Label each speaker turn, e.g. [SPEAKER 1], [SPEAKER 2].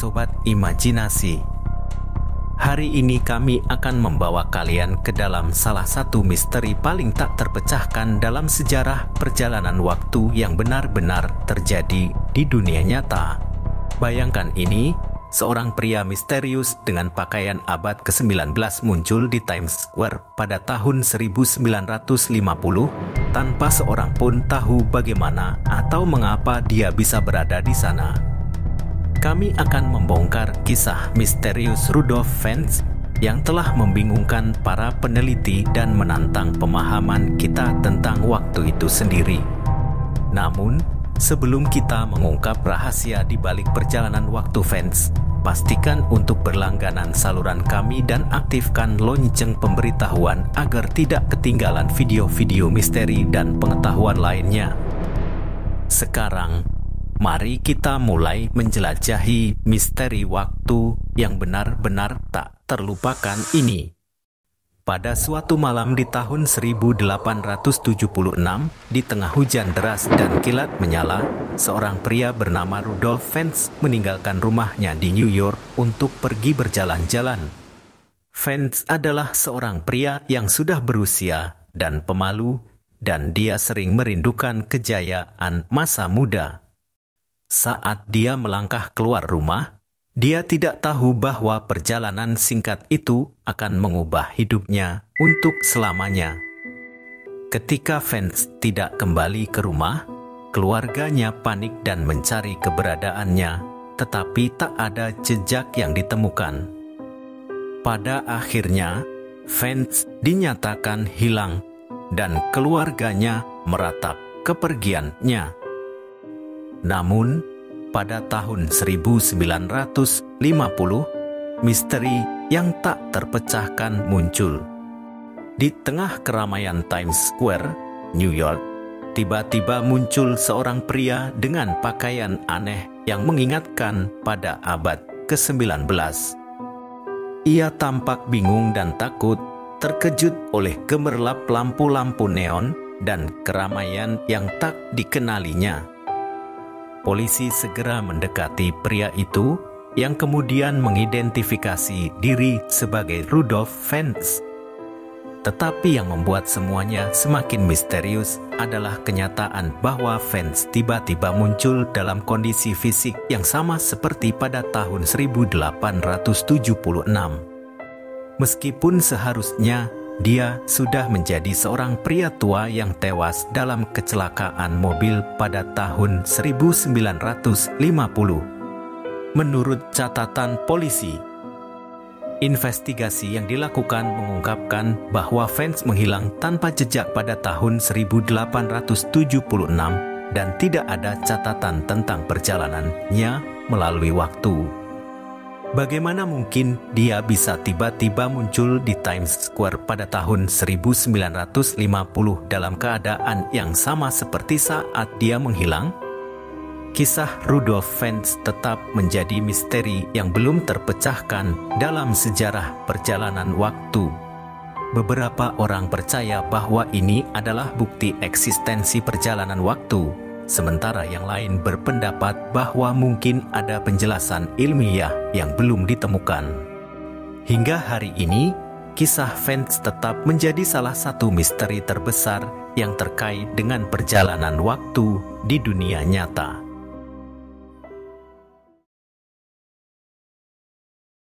[SPEAKER 1] Sobat Imajinasi. Hari ini kami akan membawa kalian ke dalam salah satu misteri paling tak terpecahkan dalam sejarah perjalanan waktu yang benar-benar terjadi di dunia nyata. Bayangkan ini, seorang pria misterius dengan pakaian abad ke-19 muncul di Times Square pada tahun 1950 tanpa seorang pun tahu bagaimana atau mengapa dia bisa berada di sana. Kami akan membongkar kisah misterius Rudolf Fentz yang telah membingungkan para peneliti dan menantang pemahaman kita tentang waktu itu sendiri. Namun, sebelum kita mengungkap rahasia di balik perjalanan waktu Fentz, pastikan untuk berlangganan saluran kami dan aktifkan lonceng pemberitahuan agar tidak ketinggalan video-video misteri dan pengetahuan lainnya. Sekarang, mari kita mulai menjelajahi misteri waktu yang benar-benar tak terlupakan ini. Pada suatu malam di tahun 1876, di tengah hujan deras dan kilat menyala, seorang pria bernama Rudolf Fentz meninggalkan rumahnya di New York untuk pergi berjalan-jalan. Fentz adalah seorang pria yang sudah berusia dan pemalu, dan dia sering merindukan kejayaan masa muda. Saat dia melangkah keluar rumah, dia tidak tahu bahwa perjalanan singkat itu akan mengubah hidupnya untuk selamanya. Ketika Fentz tidak kembali ke rumah, keluarganya panik dan mencari keberadaannya, tetapi tak ada jejak yang ditemukan. Pada akhirnya, Fentz dinyatakan hilang dan keluarganya meratap kepergiannya. Namun, pada tahun 1950, misteri yang tak terpecahkan muncul. Di tengah keramaian Times Square, New York, tiba-tiba muncul seorang pria dengan pakaian aneh yang mengingatkan pada abad ke-19. Ia tampak bingung dan takut, terkejut oleh gemerlap lampu-lampu neon dan keramaian yang tak dikenalinya. Polisi segera mendekati pria itu yang kemudian mengidentifikasi diri sebagai Rudolf Fentz. Tetapi yang membuat semuanya semakin misterius adalah kenyataan bahwa Fentz tiba-tiba muncul dalam kondisi fisik yang sama seperti pada tahun 1876. Meskipun seharusnya dia sudah menjadi seorang pria tua yang tewas dalam kecelakaan mobil pada tahun 1950. Menurut catatan polisi, investigasi yang dilakukan mengungkapkan bahwa Fentz menghilang tanpa jejak pada tahun 1876 dan tidak ada catatan tentang perjalanannya melalui waktu. Bagaimana mungkin dia bisa tiba-tiba muncul di Times Square pada tahun 1950 dalam keadaan yang sama seperti saat dia menghilang? Kisah Rudolf Fentz tetap menjadi misteri yang belum terpecahkan dalam sejarah perjalanan waktu. Beberapa orang percaya bahwa ini adalah bukti eksistensi perjalanan waktu, sementara yang lain berpendapat bahwa mungkin ada penjelasan ilmiah yang belum ditemukan. Hingga hari ini, kisah Fentz tetap menjadi salah satu misteri terbesar yang terkait dengan perjalanan waktu di dunia nyata.